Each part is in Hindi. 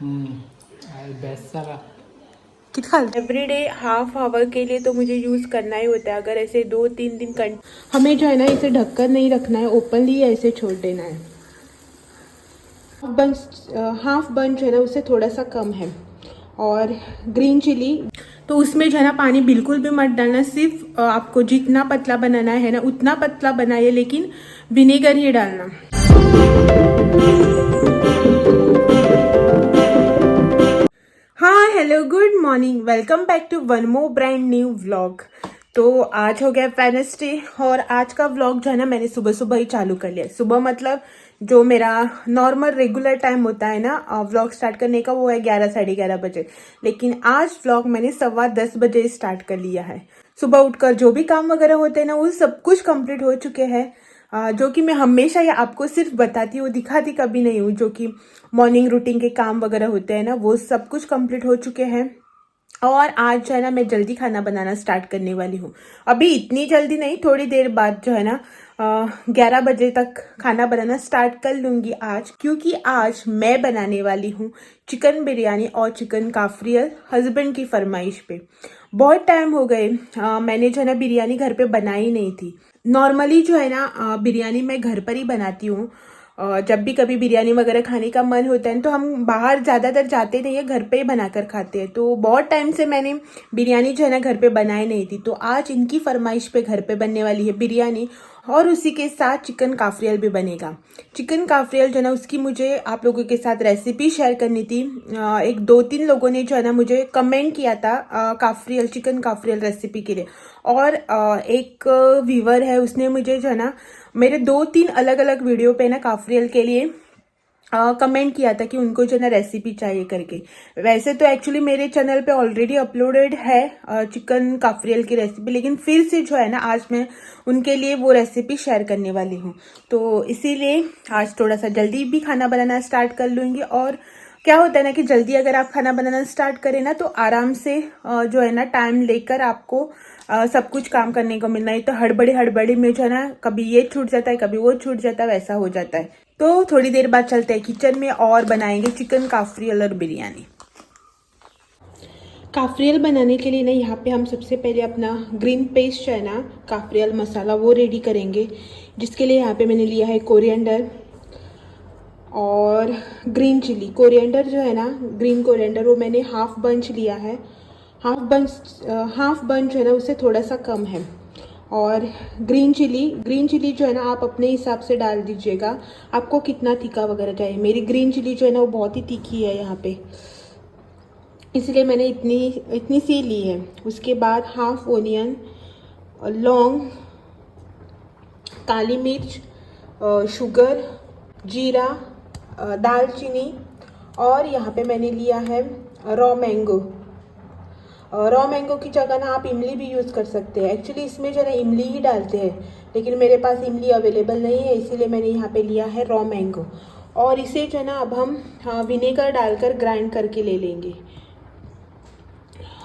बेस्ट सारा एवरीडे हाफ आवर के लिए तो मुझे यूज़ करना ही होता है। अगर ऐसे 2-3 दिन हमें जो है ना इसे ढककर नहीं रखना है, ओपनली ऐसे छोड़ देना है। हाफ बंच है ना उससे थोड़ा सा कम है। और ग्रीन चिली तो उसमें जो है ना पानी बिल्कुल भी मत डालना, सिर्फ आपको जितना पतला बनाना है ना उतना पतला बनाइए, लेकिन विनेगर ही डालना। हाँ hello good morning, welcome back to one more brand new vlog. तो आज हो गया वेडनेसडे और आज का व्लॉग जो है ना मैंने सुबह सुबह ही चालू कर लिया। सुबह मतलब जो मेरा नॉर्मल रेगुलर टाइम होता है ना व्लॉग स्टार्ट करने का, वो है 11-11:30 बजे। लेकिन आज व्लॉग मैंने 10:15 बजे स्टार्ट कर लिया है। सुबह उठकर जो भी काम वगैरह होते हैं ना वो सब कुछ कंप्लीट हो चुके हैं। जो कि मैं हमेशा ये आपको सिर्फ बताती हूँ, दिखाती कभी नहीं हूँ। जो कि मॉर्निंग रूटीन के काम वगैरह होते हैं ना वो सब कुछ कंप्लीट हो चुके हैं। और आज जो है ना मैं जल्दी खाना बनाना स्टार्ट करने वाली हूँ। अभी इतनी जल्दी नहीं, थोड़ी देर बाद जो है ना 11 बजे तक खाना बनाना स्टार्ट कर लूँगी आज, क्योंकि आज मैं बनाने वाली हूँ चिकन बिरयानी और चिकन काफरियल हस्बैंड की फरमाइश पे। बहुत टाइम हो गए मैंने जो है ना बिरयानी घर पे बनाई नहीं थी। नॉर्मली जो है ना बिरयानी मैं घर पर ही बनाती हूँ। जब भी कभी बिरयानी वगैरह खाने का मन होता है तो हम बाहर ज़्यादातर जाते नहीं है, घर पे ही बनाकर खाते हैं। तो बहुत टाइम से मैंने बिरयानी जो है ना घर पे बनाई नहीं थी, तो आज इनकी फरमाइश पे घर पे बनने वाली है बिरयानी। और उसी के साथ चिकन काफरियल भी बनेगा। चिकन काफरियल जो है ना उसकी मुझे आप लोगों के साथ रेसिपी शेयर करनी थी। एक 2-3 लोगों ने जो है ना मुझे कमेंट किया था काफरियल चिकन काफरियल रेसिपी के लिए। और एक व्यूवर है, उसने मुझे जो है ना मेरे 2-3 अलग अलग वीडियो पे ना काफरियल के लिए कमेंट किया था कि उनको जो है ना रेसिपी चाहिए करके। वैसे तो एक्चुअली मेरे चैनल पे ऑलरेडी अपलोडेड है चिकन काफरियल की रेसिपी, लेकिन फिर से जो है ना आज मैं उनके लिए वो रेसिपी शेयर करने वाली हूँ। तो इसीलिए आज थोड़ा सा जल्दी भी खाना बनाना स्टार्ट कर लूँगी। और क्या होता है ना कि जल्दी अगर आप खाना बनाना स्टार्ट करें ना तो आराम से जो है ना टाइम लेकर आपको सब कुछ काम करने को मिलना है। तो हड़बड़ी में जो है ना कभी ये छूट जाता है, कभी वो छूट जाता है, वैसा हो जाता है। तो थोड़ी देर बाद चलते हैं किचन में और बनाएंगे चिकन काफरियल और बिरयानी। काफरियल बनाने के लिए ना यहाँ पे हम सबसे पहले अपना ग्रीन पेस्ट जो है ना काफरियल मसाला वो रेडी करेंगे, जिसके लिए यहाँ पे मैंने लिया है कोरिएंडर और ग्रीन चिली। कोरिएंडर जो है ना ग्रीन कोरिएंडर वो मैंने हाफ बंच लिया है। हाफ बंच जो है ना उससे थोड़ा सा कम है। और ग्रीन चिली जो है ना आप अपने हिसाब से डाल दीजिएगा, आपको कितना तीखा वगैरह चाहिए। मेरी ग्रीन चिली जो है ना वो बहुत ही तीखी है यहाँ पे, इसलिए मैंने इतनी सी ली है। उसके बाद हाफ ओनियन, लौंग, काली मिर्च, शुगर, जीरा, दालचीनी। और यहाँ पे मैंने लिया है रॉ मैंगो। रॉ मैंगो की जगह ना आप इमली भी यूज़ कर सकते हैं। एक्चुअली इसमें जो है ना इमली ही डालते हैं, लेकिन मेरे पास इमली अवेलेबल नहीं है, इसीलिए मैंने यहाँ पे लिया है रॉ मैंगो। और इसे जो है ना अब हम विनेगर डालकर ग्राइंड करके ले लेंगे।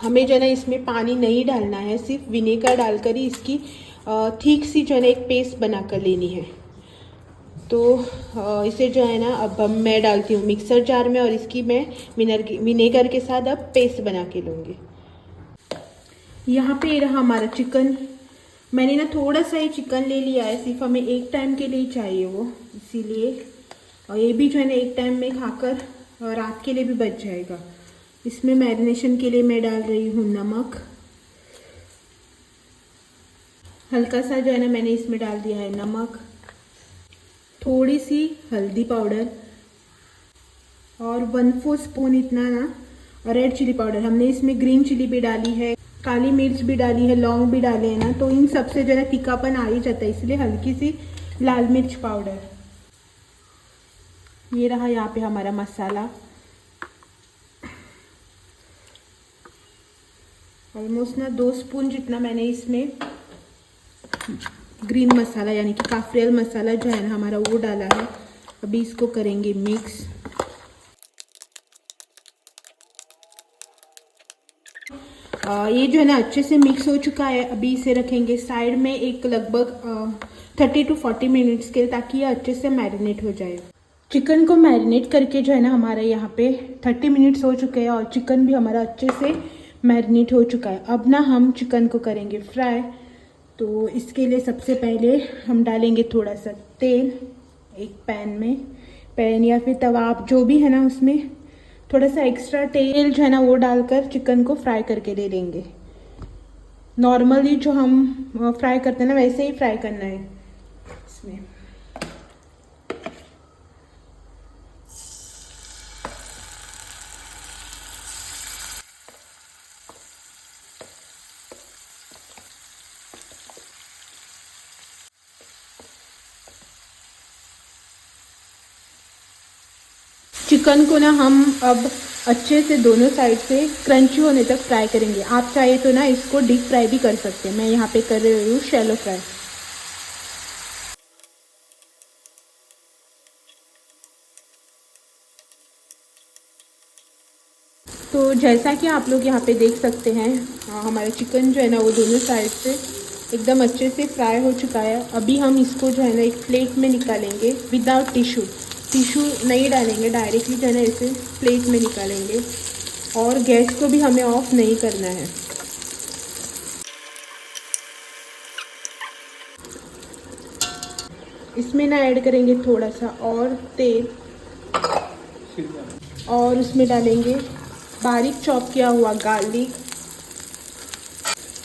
हमें जो है ना इसमें पानी नहीं डालना है, सिर्फ विनेगर डालकर ही इसकी ठीक सी जो है ना एक पेस्ट बना कर लेनी है। तो इसे जो है ना अब मैं डालती हूँ मिक्सर जार में, और इसकी मैं विनेगर के साथ अब पेस्ट बना के लूँगी। यहाँ पे रहा हमारा चिकन। मैंने ना थोड़ा सा ही चिकन ले लिया है, सिर्फ हमें एक टाइम के लिए ही चाहिए वो, इसीलिए। और ये भी जो है ना एक टाइम में खाकर रात के लिए भी बच जाएगा। इसमें मैरिनेशन के लिए मैं डाल रही हूँ नमक, हल्का सा जो है ना मैंने इसमें डाल दिया है नमक, थोड़ी सी हल्दी पाउडर और 1/4 स्पून इतना ना रेड चिली पाउडर। हमने इसमें ग्रीन चिली भी डाली है, काली मिर्च भी डाली है, लौंग भी डाले हैं ना, तो इन सबसे जो है तीखापन आ ही जाता है, इसलिए हल्की सी लाल मिर्च पाउडर। ये रहा यहाँ पे हमारा मसाला। ऑलमोस्ट ना 2 स्पून जितना मैंने इसमें ग्रीन मसाला यानी कि काफरियल मसाला जो है ना हमारा वो डाला है। अभी इसको करेंगे मिक्स। ये जो है ना अच्छे से मिक्स हो चुका है। अभी इसे रखेंगे साइड में एक लगभग 30 to 40 मिनट्स के लिए, ताकि ये अच्छे से मैरिनेट हो जाए। चिकन को मैरिनेट करके जो है ना हमारा यहाँ पे 30 मिनट्स हो चुके हैं और चिकन भी हमारा अच्छे से मैरिनेट हो चुका है। अब ना हम चिकन को करेंगे फ्राई। तो इसके लिए सबसे पहले हम डालेंगे थोड़ा सा तेल एक पैन या फिर तवा, आप जो भी है ना उसमें थोड़ा सा एक्स्ट्रा तेल जो है ना वो डालकर चिकन को फ्राई करके ले लेंगे। नॉर्मली जो हम फ्राई करते हैं ना वैसे ही फ्राई करना है इसमें। चिकन को ना हम अब अच्छे से दोनों साइड से क्रंची होने तक फ्राई करेंगे। आप चाहे तो ना इसको डीप फ्राई भी कर सकते हैं। मैं यहाँ पे कर रही हूँ शैलो फ्राई। तो जैसा कि आप लोग यहाँ पे देख सकते हैं हमारा चिकन जो है ना वो दोनों साइड से एकदम अच्छे से फ्राई हो चुका है। अभी हम इसको जो है ना एक प्लेट में निकालेंगे विदाउट टिश्यू नहीं डालेंगे, डायरेक्टली जो है ना इसे प्लेट में निकालेंगे। और गैस को भी हमें ऑफ नहीं करना है। इसमें ना ऐड करेंगे थोड़ा सा और तेल और उसमें डालेंगे बारीक चॉप किया हुआ गार्लिक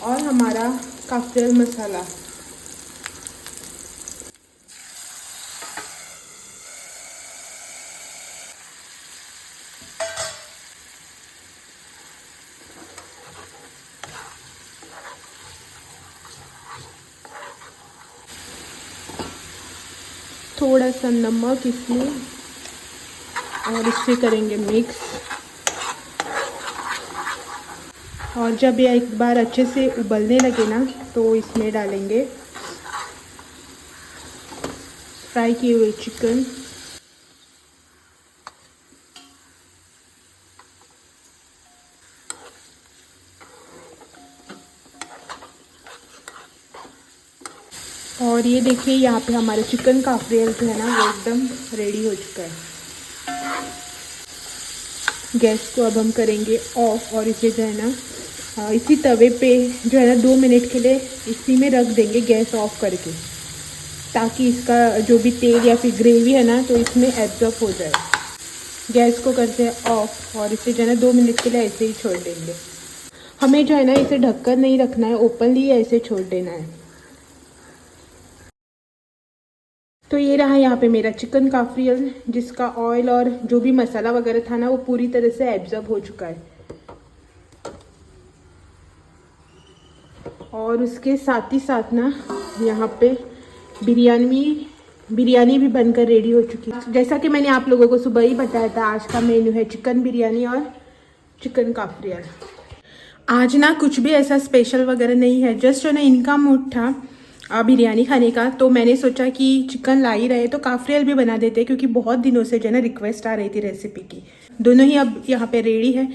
और हमारा काफिर मसाला। थोड़ा सा नमक इसमें और इसे करेंगे मिक्स। और जब ये एक बार अच्छे से उबलने लगे ना तो इसमें डालेंगे फ्राई किए हुए चिकन। और ये देखिए यहाँ पे हमारे चिकन का फ्लेवर जो है ना वो एकदम रेडी हो चुका है। गैस को अब हम करेंगे ऑफ और इसे जो है ना इसी तवे पे जो है ना 2 मिनट के लिए इसी में रख देंगे गैस ऑफ करके, ताकि इसका जो भी तेल या फिर ग्रेवी है ना तो इसमें एब्जॉर्ब हो जाए। गैस को करते हैं ऑफ और इसे जो है ना 2 मिनट के लिए ऐसे ही छोड़ देंगे। हमें जो है ना इसे ढककर नहीं रखना है, ओपनली ऐसे छोड़ देना है। तो ये रहा यहाँ पे मेरा चिकन काफरियल, जिसका ऑयल और जो भी मसाला वगैरह था ना वो पूरी तरह से एब्जॉर्ब हो चुका है। और उसके साथ ही साथ ना यहाँ पे बिरयानी भी बनकर रेडी हो चुकी है। जैसा कि मैंने आप लोगों को सुबह ही बताया था, आज का मेन्यू है चिकन बिरयानी और चिकन काफरियल। आज ना कुछ भी ऐसा स्पेशल वगैरह नहीं है, जस्ट जो ना इनका मूड था बिरयानी खाने का। तो मैंने सोचा कि चिकन ला ही रहे तो काफरियल भी बना देते, क्योंकि बहुत दिनों से जो है ना रिक्वेस्ट आ रही थी रेसिपी की। दोनों ही अब यहाँ पे रेडी है।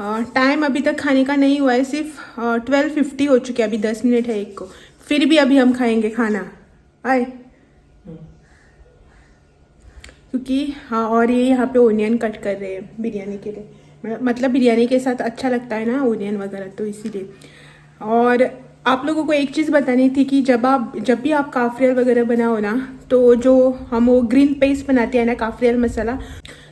टाइम अभी तक खाने का नहीं हुआ है, सिर्फ 12:50 हो चुके हैं, अभी 10 मिनट है एक को। फिर भी अभी हम खाएंगे खाना आए, क्योंकि हाँ। और ये यहाँ पे ओनियन कट कर रहे हैं बिरयानी के लिए, मतलब बिरयानी के साथ अच्छा लगता है ना ओनियन वगैरह, तो इसीलिए। और आप लोगों को एक चीज़ बतानी थी कि जब भी आप काफरियल वगैरह बनाओ ना, तो जो हम वो ग्रीन पेस्ट बनाते हैं ना काफरियल मसाला,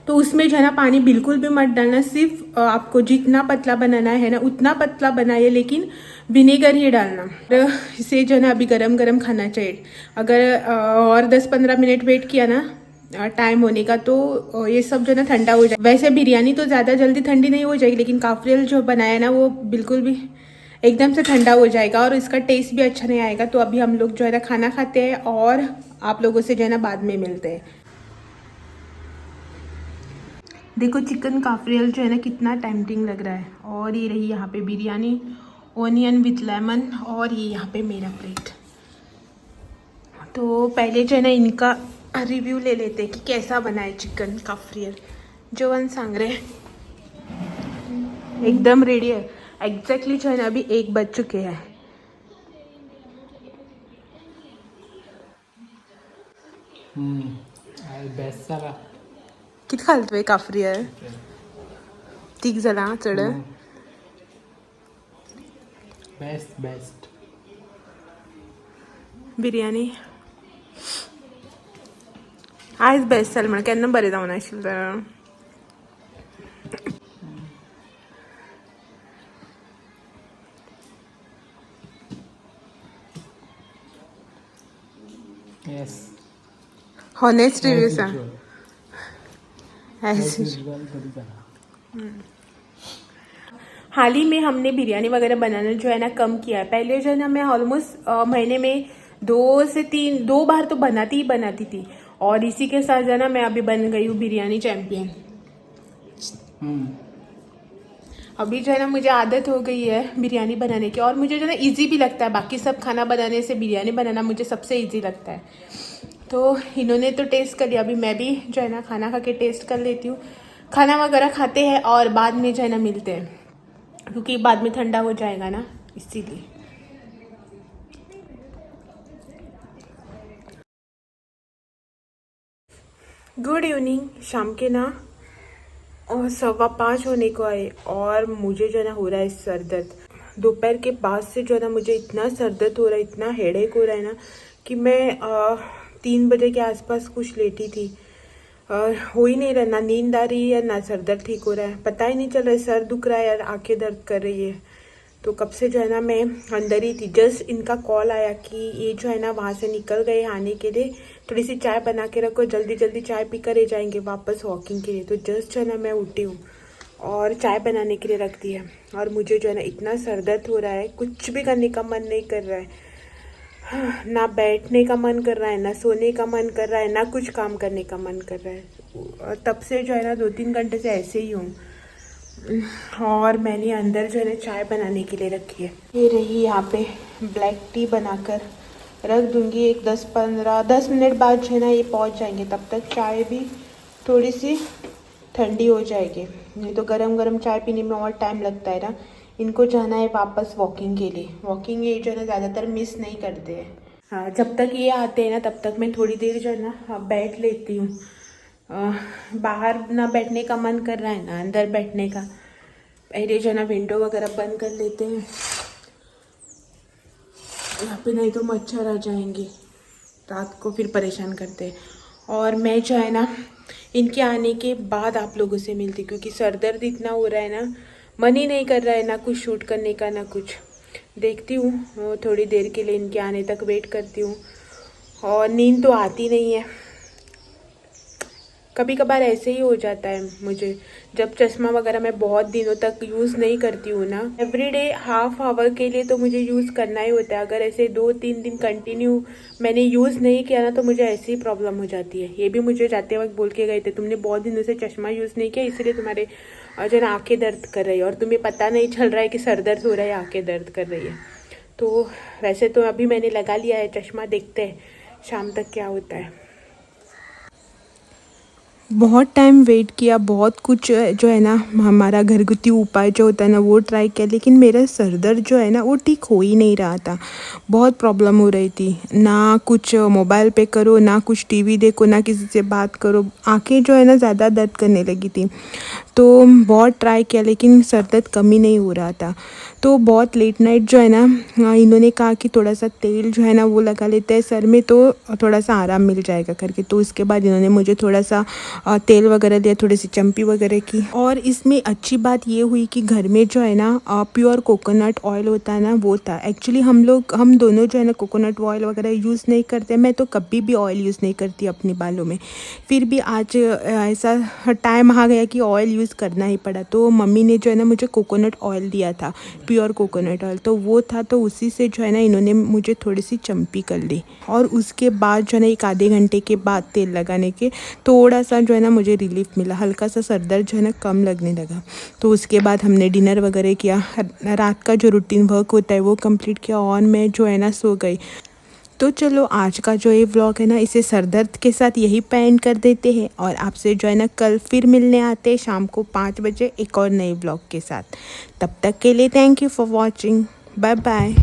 तो उसमें जो है ना पानी बिल्कुल भी मत डालना। सिर्फ आपको जितना पतला बनाना है ना उतना पतला बनाइए, लेकिन विनेगर ही डालना। तो इसे जो है ना अभी गरम गरम खाना चाहिए। अगर और 10-15 मिनट वेट किया ना टाइम होने का तो ये सब जो है ना ठंडा हो जाए। वैसे बिरयानी तो ज़्यादा जल्दी ठंडी नहीं हो जाएगी, लेकिन काफरियल जो बनाया ना वो बिल्कुल भी एकदम से ठंडा हो जाएगा और इसका टेस्ट भी अच्छा नहीं आएगा। तो अभी हम लोग जो है ना खाना खाते हैं और आप लोगों से जो है ना बाद में मिलते हैं। देखो चिकन काफरियल जो है ना कितना टेम्पटिंग लग रहा है। और ये रही यहाँ पे बिरयानी, ओनियन विथ लेमन, और ये यहाँ पे मेरा प्लेट। तो पहले जो है ना इनका रिव्यू ले लेते हैं कि कैसा बना है चिकन काफरियल। जोवन सांग रहे एकदम रेडी है। एग्जैक्टली जो है ना अभी 1 बज चुके हैं। बेस्ट साला किती खालतोय काफरी आहे तीक जला चढ बेस्ट बिर्याणी आयज बेस्ट जालें म्हण केन्ना बरें जावं नाशिल्लें तर यस हॉनेस्ट रिव्यू सांग हाल ही में हमने बिरयानी वगैरह बनाना जो है ना कम किया है। पहले जो है ना मैं ऑलमोस्ट महीने में 2 बार तो बनाती थी और इसी के साथ जो है ना मैं अभी बन गई हूँ बिरयानी चैंपियन। अभी जो है ना मुझे आदत हो गई है बिरयानी बनाने की और मुझे जो है ना इजी भी लगता है। बाकी सब खाना बनाने से बिरयानी बनाना मुझे सबसे इजी लगता है। तो इन्होंने तो टेस्ट कर लिया, अभी मैं भी जो है ना खाना खा के टेस्ट कर लेती हूँ। खाना वगैरह खाते हैं और बाद में जो है ना मिलते हैं क्योंकि बाद में ठंडा हो जाएगा ना, इसीलिए। Good evening. शाम के ना और 5:15 होने को आए और मुझे जो है ना हो रहा है सर दर्द। दोपहर के बाद से जो है ना मुझे इतना सर दर्द हो रहा है, इतना हेडेक हो रहा है ना कि मैं 3 बजे के आसपास कुछ लेटी थी। हो ही नहीं रहा, ना नींद आ रही है ना सर दर्द ठीक हो रहा है। पता ही नहीं चल रहा है सर दुख रहा है यार, आंखें दर्द कर रही है। तो कब से जो है ना मैं अंदर ही थी। जस्ट इनका कॉल आया कि ये जो है ना वहाँ से निकल गए आने के लिए, थोड़ी सी चाय बना के रखो, जल्दी जल्दी चाय पी कर जाएंगे वापस वॉकिंग के लिए। तो जस्ट जो है ना मैं उठी हूँ और चाय बनाने के लिए रख दी है और मुझे जो है ना इतना सर दर्द हो रहा है, कुछ भी करने का मन नहीं कर रहा है। ना बैठने का मन कर रहा है, ना सोने का मन कर रहा है, ना कुछ काम करने का मन कर रहा है। तब से जो है ना 2-3 घंटे से ऐसे ही हूँ। और मैंने अंदर जो है ना चाय बनाने के लिए रखी है। ये रही, यहाँ पे ब्लैक टी बनाकर रख दूँगी। एक 10 मिनट बाद जो है ना ये पहुँच जाएंगे। तब तक चाय भी थोड़ी सी ठंडी हो जाएगी, नहीं तो गरम गरम चाय पीने में और टाइम लगता है ना। इनको जाना है वापस वॉकिंग के लिए। वॉकिंग ये जो है ना ज़्यादातर मिस नहीं करते हैं। हाँ, जब तक ये आते हैं ना तब तक मैं थोड़ी देर जो है ना बैठ लेती हूँ। बाहर ना बैठने का मन कर रहा है ना अंदर बैठने का। पहले जो है ना विंडो वगैरह बंद कर लेते हैं, यहाँ पे नहीं तो मच्छर आ जाएंगे, रात को फिर परेशान करते हैं। और मैं जो है ना इनके आने के बाद आप लोगों से मिलती, क्योंकि सर दर्द इतना हो रहा है ना, मन ही नहीं कर रहा है ना कुछ शूट करने का ना कुछ। देखती हूँ थोड़ी देर के लिए, इनके आने तक वेट करती हूँ। और नींद तो आती नहीं है, कभी कभार ऐसे ही हो जाता है मुझे। जब चश्मा वगैरह मैं बहुत दिनों तक यूज़ नहीं करती हूँ ना, एवरीडे हाफ आवर के लिए तो मुझे यूज़ करना ही होता है। अगर ऐसे 2-3 दिन कंटिन्यू मैंने यूज़ नहीं किया ना तो मुझे ऐसी ही प्रॉब्लम हो जाती है। ये भी मुझे जाते वक्त बोल के गए थे, तुमने बहुत दिनों से चश्मा यूज़ नहीं किया इसलिए तुम्हारे जो ना आँखें दर्द कर रही है और तुम्हें पता नहीं चल रहा है कि सर दर्द हो रहा है, आँखें दर्द कर रही है। तो वैसे तो अभी मैंने लगा लिया है चश्मा, देखते हैं शाम तक क्या होता है। बहुत टाइम वेट किया, बहुत कुछ जो है ना हमारा घरगुती उपाय जो होता है ना वो ट्राई किया, लेकिन मेरा सर दर्द जो है ना वो ठीक हो ही नहीं रहा था। बहुत प्रॉब्लम हो रही थी, ना कुछ मोबाइल पे करो, ना कुछ टीवी देखो, ना किसी से बात करो, आंखें जो है ना ज़्यादा दर्द करने लगी थी। तो बहुत ट्राई किया लेकिन सर दर्द कम ही नहीं हो रहा था। तो बहुत लेट नाइट जो है ना इन्होंने कहा कि थोड़ा सा तेल जो है ना वो लगा लेते हैं सर में तो थोड़ा सा आराम मिल जाएगा करके। तो उसके बाद इन्होंने मुझे थोड़ा सा तेल वगैरह दिया, थोड़ी सी चम्पी वगैरह की। और इसमें अच्छी बात ये हुई कि घर में जो है ना प्योर कोकोनट ऑयल होता है ना वो था। एक्चुअली हम दोनों जो है ना कोकोनट ऑयल वगैरह यूज़ नहीं करते। मैं तो कभी भी ऑयल यूज़ नहीं करती अपने बालों में, फिर भी आज ऐसा टाइम आ गया कि ऑयल यूज़ करना ही पड़ा। तो मम्मी ने जो है ना मुझे कोकोनट ऑयल दिया था, प्योर कोकोनट ऑयल, तो वो था। तो उसी से जो है ना इन्होंने मुझे थोड़ी सी चम्पी कर ली। और उसके बाद जो है ना एक आधे घंटे के बाद तेल लगाने के थोड़ा सा जो है ना मुझे रिलीफ मिला, हल्का सा सर दर्द जो है ना कम लगने लगा। तो उसके बाद हमने डिनर वगैरह किया, रात का जो रूटीन वर्क होता है वो कंप्लीट किया और मैं जो है ना सो गई। तो चलो आज का जो ये व्लॉग है ना इसे सर दर्द के साथ यही पेंड कर देते हैं और आपसे जो है ना कल फिर मिलने आते हैं शाम को 5 बजे एक और नए व्लॉग के साथ। तब तक के लिए thank you for watching, bye bye.